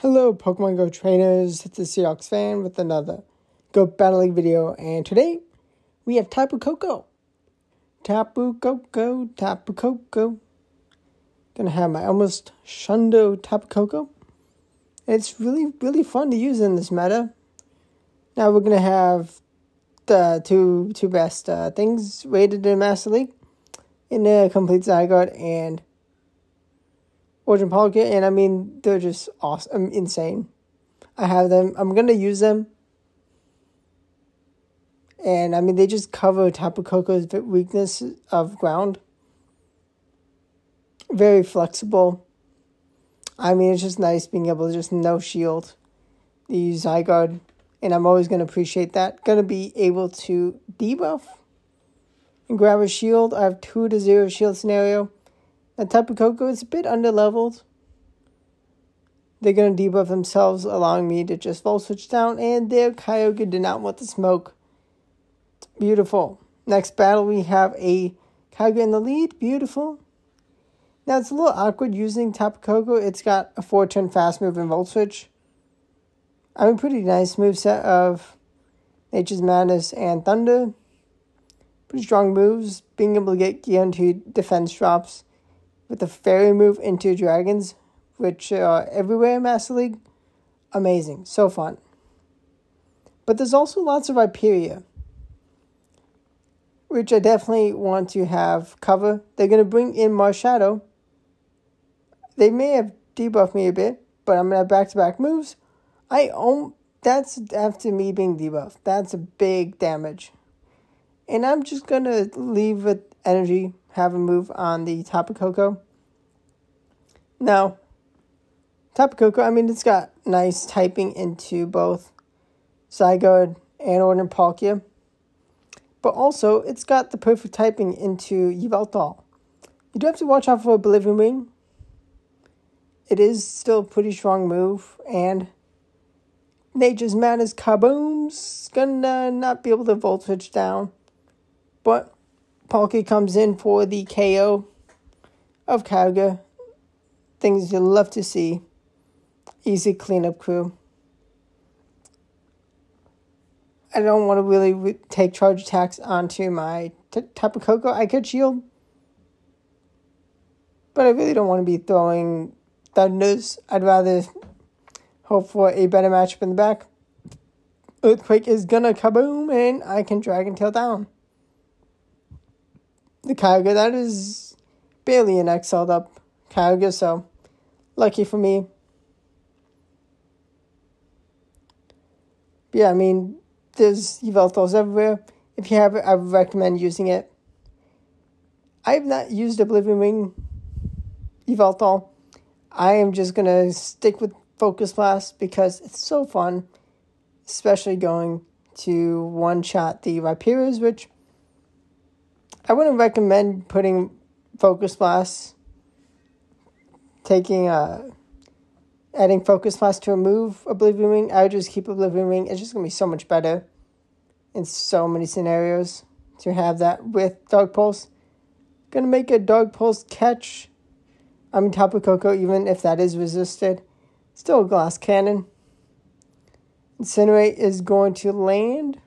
Hello Pokemon Go trainers, it's the Seahawks fan with another Go Battle League video, and today we have Tapu Koko. Tapu Koko, Tapu Koko. Gonna have my almost shundo Tapu Koko. It's really fun to use in this meta. Now we're gonna have the two best things rated in Master League in the Complete Zygarde and Origin Pocket, and I mean, they're just awesome, insane. I have them. I'm going to use them. And I mean, they just cover Tapu Koko's weakness of ground. Very flexible. I mean, it's just nice being able to just no shield the Zygarde. And I'm always going to appreciate that. Going to be able to debuff and grab a shield. I have 2-0 shield scenario. Now, Tapu Koko is a bit underleveled. They're going to debuff themselves, allowing me to just Volt Switch down. And their Kyogre did not want the smoke. Beautiful. Next battle, we have a Kyogre in the lead. Beautiful. Now, it's a little awkward using Tapu Koko. It's got a 4-turn fast move and Volt Switch. I mean, pretty nice moveset of Nature's Madness and Thunder. Pretty strong moves. Being able to get guaranteed defense drops with the fairy move into dragons, which are everywhere in Master League. Amazing. So fun. But there's also lots of Hyperia, which I definitely want to have cover. They're going to bring in Marshadow. They may have debuffed me a bit, but I'm going to have back-to-back moves. That's after me being debuffed. That's a big damage. And I'm just going to leave with energy, have a move on the Tapu Koko. Now, Tapu Koko, I mean, it's got nice typing into both Zygarde and Origin Palkia. But also, it's got the perfect typing into Yveltal. You do have to watch out for Oblivion Wing. It is still a pretty strong move. And Nature's Madness Kaboom's gonna not be able to Volt Switch down. But Palkia comes in for the KO of Kyogre. Things you love to see. Easy cleanup crew. I don't want to really take charge attacks onto my Tapu Koko. I could shield. But I really don't want to be throwing thunders. I'd rather hope for a better matchup in the back. Earthquake is gonna kaboom, and I can Dragon Tail down. The Kyogre, that is barely an XL'd up Kyogre, so lucky for me. But yeah, I mean, there's Yveltals everywhere. If you have it, I would recommend using it. I have not used Oblivion Wing Yveltal. I am just going to stick with Focus Blast because it's so fun, especially going to one-shot the Rhyperias, which I wouldn't recommend putting Focus Blast, adding Focus Blast to a move Oblivion Wing. I would just keep Oblivion Wing. It's just going to be so much better in so many scenarios to have that with Dark Pulse. Going to make a Dark Pulse catch. I mean, Tapu Koko, even if that is resisted. Still a Glass Cannon. Incinerate is going to land.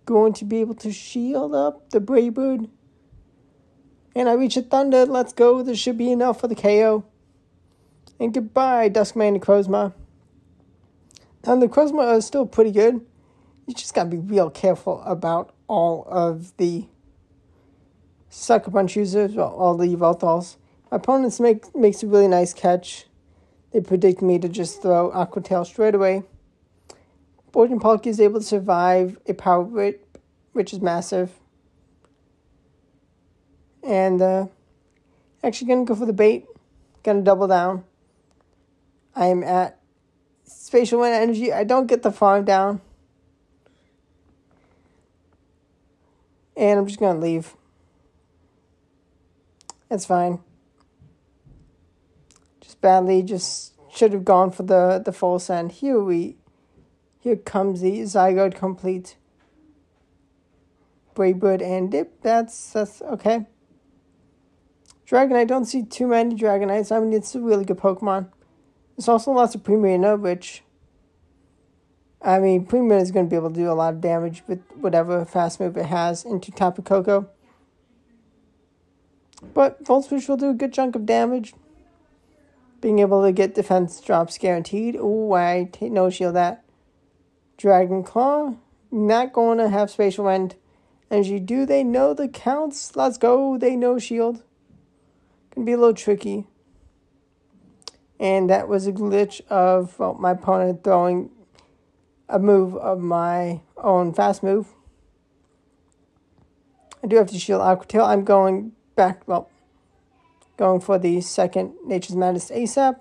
Going to be able to shield up the Brave Bird. And I reach a Thunder. Let's go. This should be enough for the KO. And goodbye, Duskmane and Crozma. Now, the Crozma is still pretty good. You just gotta be real careful about all of the Sucker Punch users, or all the Yveltals. My opponents makes a really nice catch. They predict me to just throw Aqua Tail straight away. Origin Palkia is able to survive a Power Whip, which is massive. And actually gonna go for the bait. Gonna double down. I am at Spatial Wind Energy. I don't get the farm down. And I'm just gonna leave. That's fine. Just should have gone for the full send. Here comes the Zygarde complete. Brave Bird and Dip. That's okay. Dragonite, don't see too many Dragonites. I mean, it's a really good Pokemon. There's also lots of Primarina, which, I mean, Primarina is going to be able to do a lot of damage with whatever fast move it has into Tapu Koko. But Volt Switch will do a good chunk of damage. Being able to get defense drops guaranteed. Ooh, I no shield that. Dragon Claw. Not going to have Spatial Wind. Energy, do they know the counts? Let's go. They know shield. Can be a little tricky. And that was a glitch of my opponent throwing a move of my own fast move. I do have to shield Aqua Tail. I'm going back, going for the second Nature's Madness ASAP.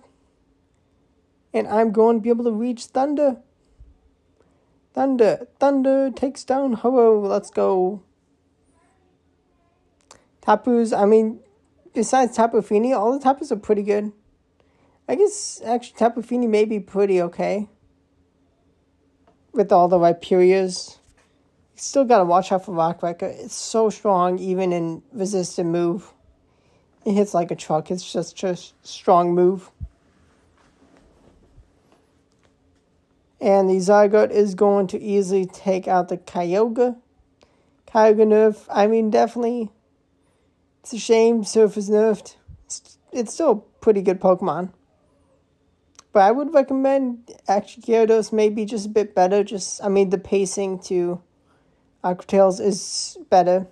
And I'm going to be able to reach Thunder. Thunder takes down Ho-Oh. Let's go. Tapus, I mean, besides Tapu Fini, all the Tapus are pretty good. I guess, actually, Tapu Fini may be pretty okay. With all the Rhyperias. You still gotta watch out for Rock Wrecker. It's so strong, even in resistant move. It hits like a truck. It's just a strong move. And the Zygarde is going to easily take out the Kyogre. Kyogre nerf, I mean, definitely. It's a shame Surf is nerfed. It's still a pretty good Pokemon. But I would recommend actually Gyarados maybe just a bit better. The pacing to Aqua Tails is better.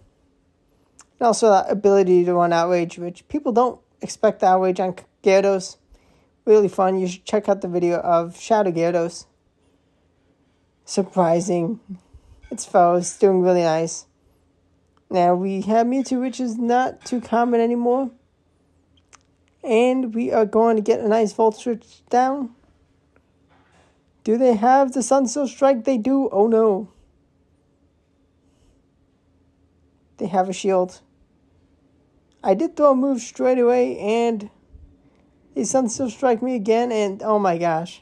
And also that ability to run Outrage, which people don't expect the Outrage on Gyarados. Really fun. You should check out the video of Shadow Gyarados. Surprising. Its foes doing really nice. Now we have Mewtwo, which is not too common anymore. And we are going to get a nice Volt Switch down. Do they have the Sunstone Strike? They do. Oh no. They have a shield. I did throw a move straight away and the Sunstone Strike me again and oh my gosh.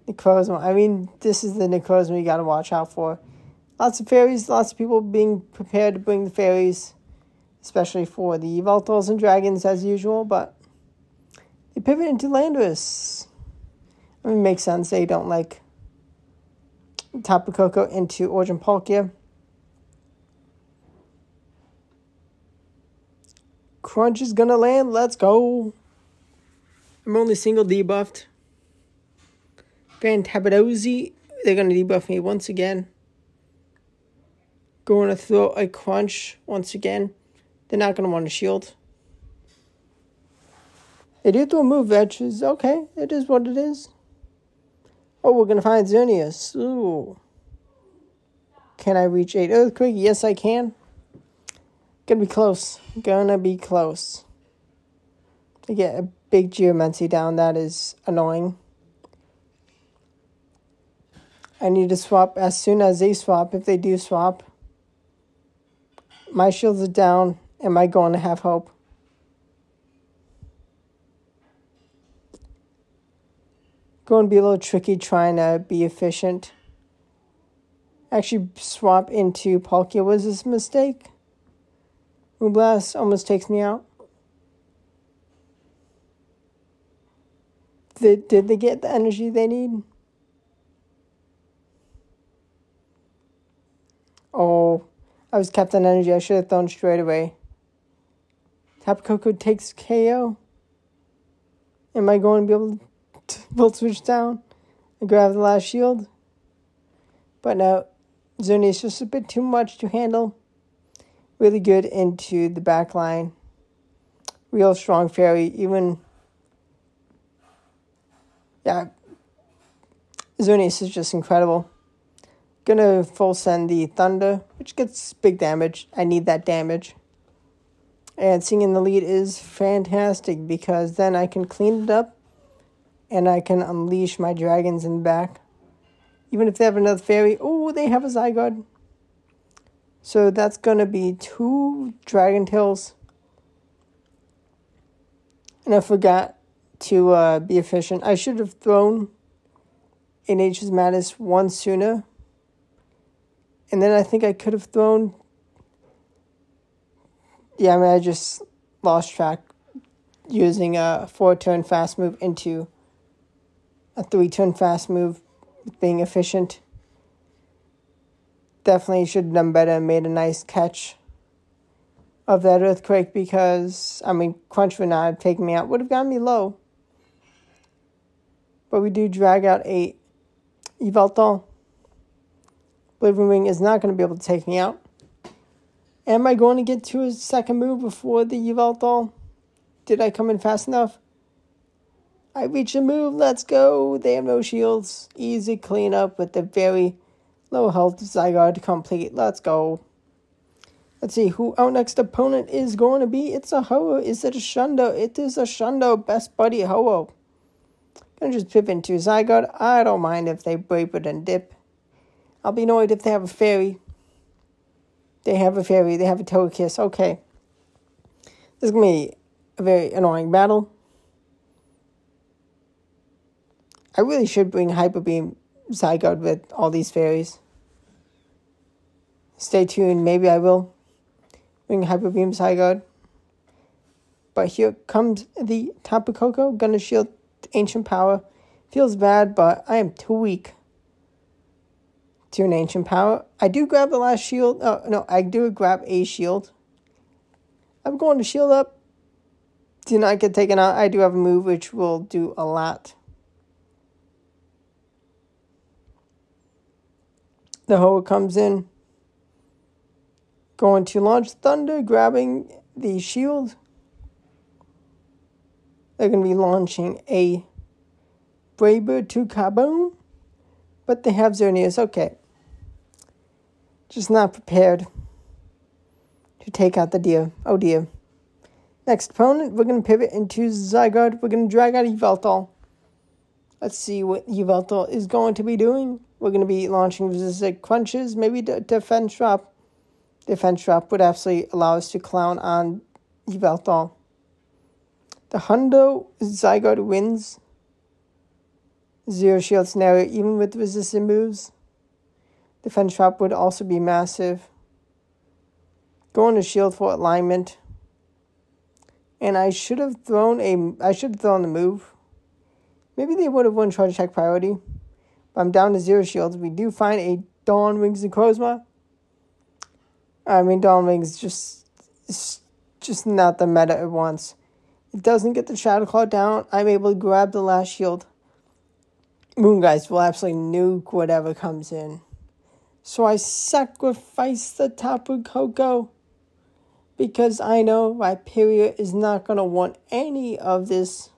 Necrozma. I mean, this is the Necrozma you gotta watch out for. Lots of fairies, lots of people being prepared to bring the fairies. Especially for the Voltals and Dragons as usual, but they pivot into Landorus. I mean, it makes sense. They don't like Tapu Koko into Origin Palkia. Crunch is gonna land. Let's go. I'm only single debuffed. Fantabadozzi, they're gonna debuff me once again. Going to throw a Crunch once again. They're not going to want to shield. They do throw a move, which is okay. It is what it is. Oh, we're going to find Xerneas. Ooh. Can I reach 8 Earthquake? Yes, I can. Gonna be close. Gonna be close. I get a big Geomancy down. That is annoying. I need to swap as soon as they swap, if they do swap. My shields are down. Am I going to have hope? Going to be a little tricky trying to be efficient. Actually, swap into Palkia. Was this a mistake? Moonblast almost takes me out. Did they get the energy they need? Oh, I was kept on energy. I should have thrown straight away. Tapu Koko takes KO. Am I going to be able to Volt Switch down and grab the last shield? But no, Xerneas is just a bit too much to handle. Really good into the back line. Real strong fairy. Even, yeah, Xerneas is just incredible. Gonna full send the Thunder, which gets big damage. I need that damage. And seeing in the lead is fantastic because then I can clean it up and I can unleash my dragons in the back. Even if they have another fairy. Oh, they have a Zygarde. So that's going to be 2 Dragon Tails. And I forgot to be efficient. I should have thrown a Nature's Madness one sooner. And then I think I could have thrown... Yeah, I just lost track using a 4-turn fast move into a 3-turn fast move, being efficient. Definitely should have done better and made a nice catch of that Earthquake because, Crunch would not have taken me out. Would have gotten me low. But we do drag out a Yveltal. Blazing Wing is not going to be able to take me out. Am I going to get to a second move before the Yveltal? Did I come in fast enough? I reach a move. Let's go. They have no shields. Easy cleanup with the very low health Zygarde to complete. Let's go. Let's see who our next opponent is going to be. It's a Ho-Oh. Is it a Shundo? It is a Shundo. Best buddy Ho-Oh. Gonna just pivot into Zygarde. I don't mind if they Brave Bird and dip. I'll be annoyed if they have a Fairy. They have a Fairy. They have a Togekiss. Okay. This is going to be a very annoying battle. I really should bring Hyper Beam Zygarde with all these Fairies. Stay tuned. Maybe I will bring Hyper Beam Zygarde. But here comes the Tapu Koko. Gonna shield Ancient Power. Feels bad, but I am too weak to an Ancient Power. I do grab the last shield. Oh, no, I do grab a shield. I'm going to shield up. Do not get taken out. I do have a move which will do a lot. The Ho-Oh comes in. Going to launch Thunder, grabbing the shield. They're going to be launching a Brave Bird to Kaboom. But they have Xerneas. Okay. Just not prepared to take out the deer. Oh dear. Next opponent, we're going to pivot into Zygarde. We're going to drag out Yveltal. Let's see what Yveltal is going to be doing. We're going to be launching resistant crunches. Maybe defense drop. Defense drop would absolutely allow us to clown on Yveltal. The Hundo Zygarde wins. Zero shield scenario, even with resistant moves. Defense drop would also be massive. Going to shield for alignment. And I should have thrown the move. Maybe they would have won Charge Attack priority. But I'm down to 0 shields. We do find a Dawn Wings and Necrozma. Dawn Wings is just not the meta it wants. It doesn't get the Shadow Claw down. I'm able to grab the last shield. Moongeist will absolutely nuke whatever comes in. So I sacrifice the Tapu Koko. Because I know Rhyperior is not going to want any of this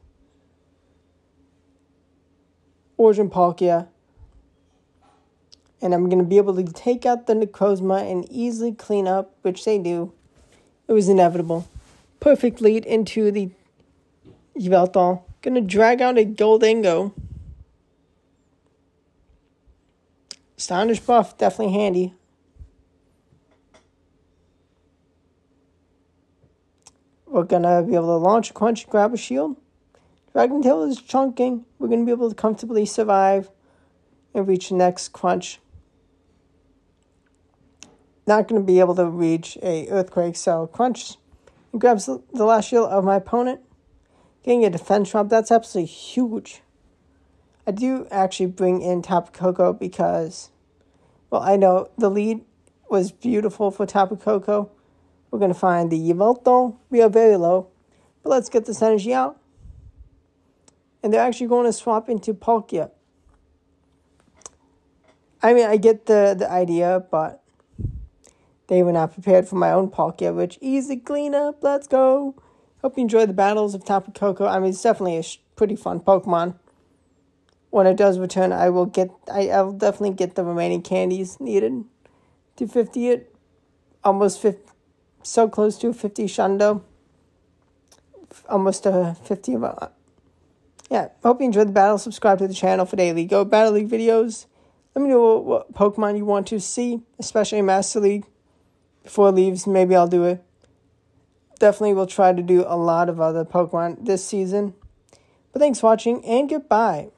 Origin Palkia. And I'm going to be able to take out the Necrozma and easily clean up, which they do. It was inevitable. Perfect lead into the Yveltal. Going to drag out a Goldengo. Astonish buff, definitely handy. We're going to be able to launch a Crunch, grab a shield. Dragon Tail is chunking. We're going to be able to comfortably survive and reach the next Crunch. Not going to be able to reach a Earthquake, so Crunch grabs the last shield of my opponent. Getting a defense drop, that's absolutely huge. I do actually bring in Tapu Koko because, well, I know the lead was beautiful for Tapu Koko. We're going to find the Yveltal. We are very low, but let's get this energy out. And they're actually going to swap into Palkia. I get the idea, but they were not prepared for my own Palkia, which easy cleanup. Let's go. Hope you enjoyed the battles of Tapu Koko. It's definitely a pretty fun Pokemon. When it does return, I'll definitely get the remaining candies needed to 50 it. Almost 50, so close to 50 Shundo. Almost a 50 of yeah, hope you enjoyed the battle. Subscribe to the channel for daily Go Battle League videos. Let me know what Pokemon you want to see, especially in Master League. Before it leaves, maybe I'll do it. Definitely will try to do a lot of other Pokemon this season. But thanks for watching, and goodbye.